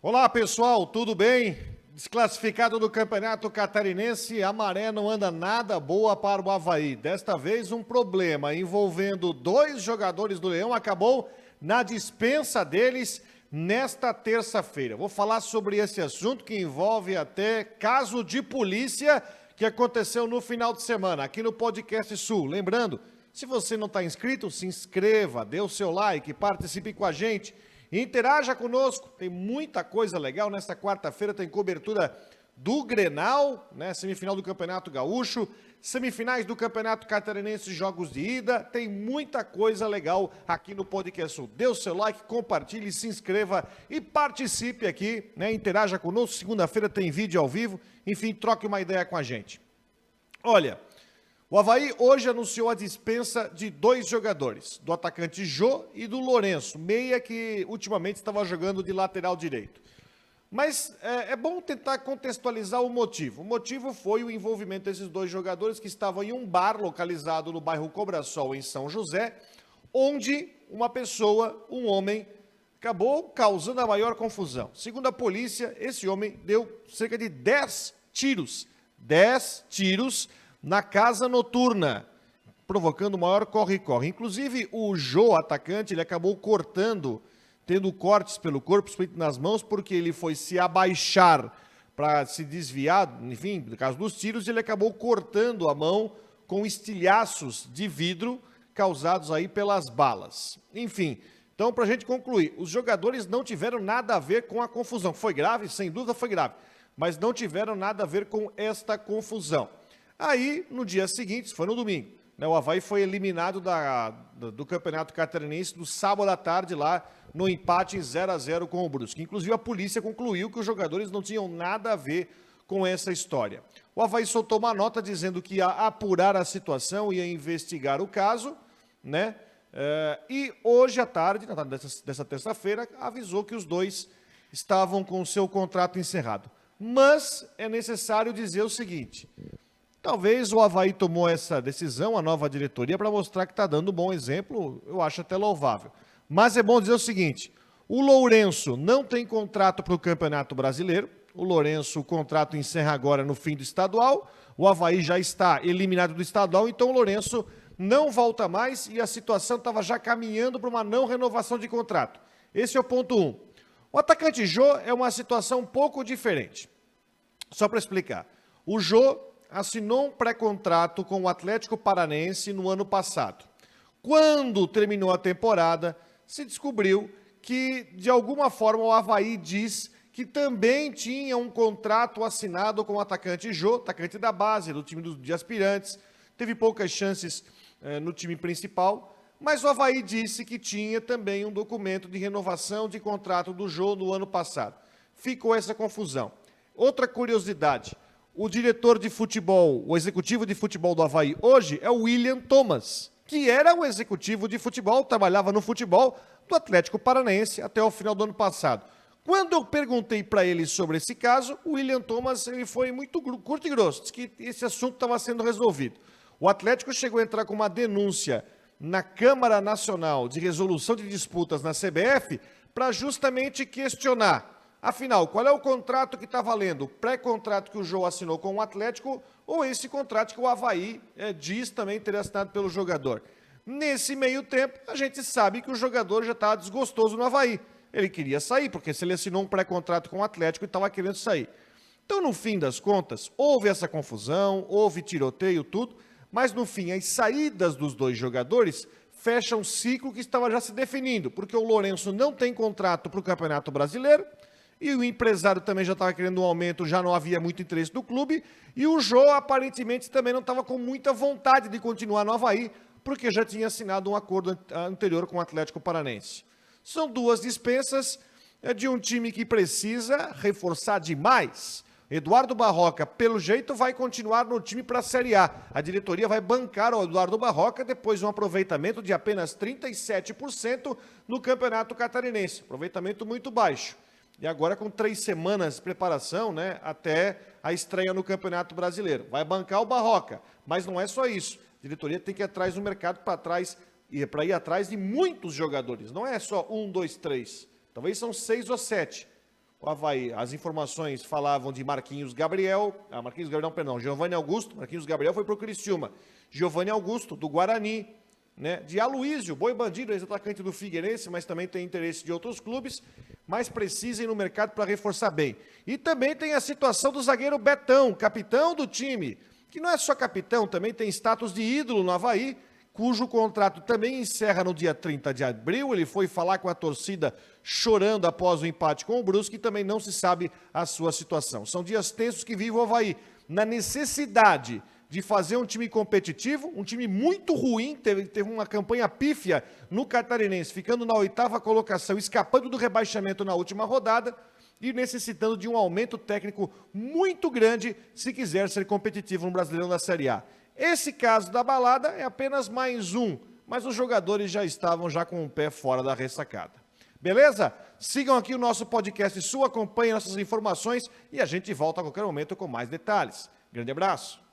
Olá, pessoal, tudo bem? Desclassificado do Campeonato Catarinense, a maré não anda nada boa para o Avaí. Desta vez, um problema envolvendo dois jogadores do Leão acabou na dispensa deles nesta terça-feira. Vou falar sobre esse assunto que envolve até caso de polícia que aconteceu no final de semana, aqui no Podcast Sul. Lembrando, se você não está inscrito, se inscreva, dê o seu like, participe com a gente. Interaja conosco, tem muita coisa legal. Nesta quarta-feira tem cobertura do Grenal, né? Semifinal do Campeonato Gaúcho, semifinais do Campeonato Catarinense, jogos de ida. Tem muita coisa legal aqui no Podcast Sul. Dê o seu like, compartilhe, se inscreva e participe aqui, né? Interaja conosco. Segunda-feira tem vídeo ao vivo. Enfim, troque uma ideia com a gente. Olha, o Avaí hoje anunciou a dispensa de dois jogadores, do atacante Jô e do Lourenço, meia que ultimamente estava jogando de lateral direito. Mas é bom tentar contextualizar o motivo. O motivo foi o envolvimento desses dois jogadores que estavam em um bar localizado no bairro Cobrasol, em São José, onde uma pessoa, um homem, acabou causando a maior confusão. Segundo a polícia, esse homem deu cerca de 10 tiros na casa noturna, provocando o maior corre-corre. Inclusive, o Jô, atacante, ele acabou cortando, tendo cortes pelo corpo, principalmente nas mãos, porque ele foi se abaixar para se desviar, enfim, no caso dos tiros, ele acabou cortando a mão com estilhaços de vidro causados aí pelas balas. Enfim, então, para a gente concluir, os jogadores não tiveram nada a ver com a confusão. Foi grave? Sem dúvida foi grave, mas não tiveram nada a ver com esta confusão. Aí, no dia seguinte, foi no domingo, né, o Avaí foi eliminado do Campeonato Catarinense no sábado à tarde lá, no empate em 0-0 com o Brusque. Inclusive, a polícia concluiu que os jogadores não tinham nada a ver com essa história. O Avaí soltou uma nota dizendo que ia apurar a situação, ia investigar o caso, né? E hoje à tarde, na tarde dessa terça-feira, avisou que os dois estavam com o seu contrato encerrado. Mas é necessário dizer o seguinte: talvez o Avaí tomou essa decisão, a nova diretoria, para mostrar que está dando um bom exemplo, eu acho até louvável. Mas é bom dizer o seguinte: o Lourenço não tem contrato para o Campeonato Brasileiro, o Lourenço, o contrato encerra agora no fim do estadual, o Avaí já está eliminado do estadual, então o Lourenço não volta mais e a situação estava já caminhando para uma não renovação de contrato. Esse é o ponto 1. O atacante Jô é uma situação um pouco diferente. Só para explicar, o Jô assinou um pré-contrato com o Atlético Paranaense no ano passado. Quando terminou a temporada, se descobriu que, de alguma forma, o Avaí diz que também tinha um contrato assinado com o atacante Jô, atacante da base, do time de aspirantes. Teve poucas chances no time principal, mas o Avaí disse que tinha também um documento de renovação de contrato do Jô no ano passado. Ficou essa confusão. Outra curiosidade: o diretor de futebol, o executivo de futebol do Avaí hoje é o William Thomas, que era o executivo de futebol, trabalhava no futebol do Atlético Paranaense até o final do ano passado. Quando eu perguntei para ele sobre esse caso, o William Thomas ele foi muito curto e grosso, disse que esse assunto estava sendo resolvido. O Atlético chegou a entrar com uma denúncia na Câmara Nacional de Resolução de Disputas na CBF para justamente questionar: afinal, qual é o contrato que está valendo? O pré-contrato que o Jô assinou com o Atlético ou esse contrato que o Avaí diz também ter assinado pelo jogador? Nesse meio tempo, a gente sabe que o jogador já estava desgostoso no Avaí. Ele queria sair, porque se ele assinou um pré-contrato com o Atlético, ele estava querendo sair. Então, no fim das contas, houve essa confusão, houve tiroteio, tudo, mas no fim, as saídas dos dois jogadores fecham um ciclo que estava já se definindo, porque o Lourenço não tem contrato para o Campeonato Brasileiro, e o empresário também já estava querendo um aumento, já não havia muito interesse do clube, e o Jô aparentemente também não estava com muita vontade de continuar no Avaí, porque já tinha assinado um acordo anterior com o Atlético Paranaense. São duas dispensas de um time que precisa reforçar demais. Eduardo Barroca, pelo jeito, vai continuar no time para a Série A. A diretoria vai bancar o Eduardo Barroca depois de um aproveitamento de apenas 37% no Campeonato Catarinense. Aproveitamento muito baixo. E agora com 3 semanas de preparação, né, até a estreia no Campeonato Brasileiro. Vai bancar o Barroca, mas não é só isso. A diretoria tem que ir atrás do mercado para ir atrás de muitos jogadores. Não é só 1, 2, 3. Talvez são 6 ou 7. o Avaí. As informações falavam de Marquinhos Gabriel, Giovanni Augusto. Marquinhos Gabriel foi para o Criciúma. Giovanni Augusto, do Guarani, né? De Aloísio, Boi Bandido, ex-atacante do Figueirense, mas também tem interesse de outros clubes, mas precisem no mercado para reforçar bem. E também tem a situação do zagueiro Betão, capitão do time, que não é só capitão, também tem status de ídolo no Avaí, cujo contrato também encerra no dia 30 de abril. Ele foi falar com a torcida chorando após o empate com o Brusque e também não se sabe a sua situação. São dias tensos que vive o Avaí, na necessidade de fazer um time competitivo, um time muito ruim, teve uma campanha pífia no Catarinense, ficando na 8ª colocação, escapando do rebaixamento na última rodada e necessitando de um aumento técnico muito grande se quiser ser competitivo no Brasileirão da Série A. Esse caso da balada é apenas mais um, mas os jogadores já estavam com o pé fora da ressacada. Beleza? Sigam aqui o nosso podcast Sul, acompanhem nossas informações e a gente volta a qualquer momento com mais detalhes. Grande abraço!